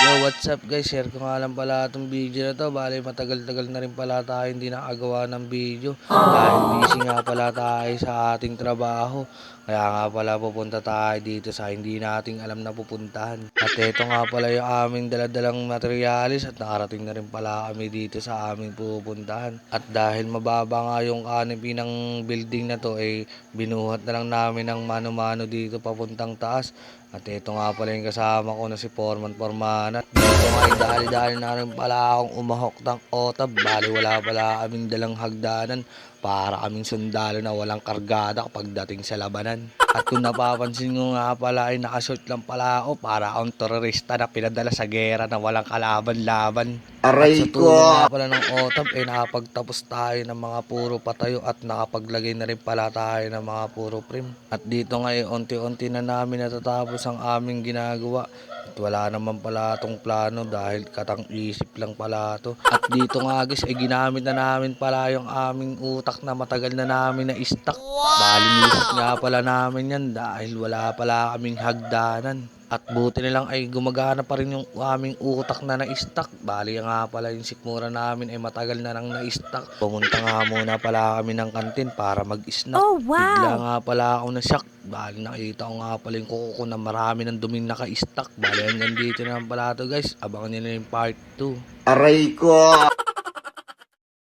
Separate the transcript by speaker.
Speaker 1: What's up guys? Share ko nga lang pala itong video na to. Bale, matagal-tagal na rin pala tayo hindi nakagawa ng video. Dahil busy nga pala tayo sa ating trabaho. Kaya nga pala pupunta tayo dito sa hindi nating alam na pupuntahan. At ito nga pala yung aming daladalang materialis at nakarating na rin pala kami dito sa aming pupuntahan. At dahil mababa nga yung canopy ng building na to, binuhat na lang namin ng mano-mano dito papuntang taas. At ito nga pala yung kasama ko na si Foreman Formana. Dito nga dahil na rin pala akong umahok ng otab. Bali wala pala kaming dalang hagdanan para kaming sundalo na walang kargada kapag dating sa labanan. At kung napapansin nyo nga pala ay nakashort lang pala ako para akong terorista na pinadala sa gera na walang kalaban-laban. At sa tulong nga pala ng otab nakapagtapos tayo ng mga puro patayo at nakapaglagay na rin pala tayo ng mga puro frame. At dito nga unti-unti na namin natatapos ang aming ginagawa. At wala naman pala itong plano dahil katang isip lang pala ito. At dito nga guys ginamit na namin pala yung aming utak na matagal na namin na stock. Balinisip nga pala namin yan dahil wala pala kaming hagdanan. At buti na lang ay gumagana pa rin yung aming utak na na-stock. Bali nga pala yung sikmura namin ay matagal na nang na-stock. Pumunta nga muna pala kami ng kantin para mag-snack.
Speaker 2: Oh, wow!
Speaker 1: Bigla nga pala ako na-shock. Bali nakita ko nga pala yung kuko ko na marami ng duming naka-stock. Bali hanggang dito na lang pala ito guys. Abangan nyo na yung part 2.
Speaker 3: Aray ko!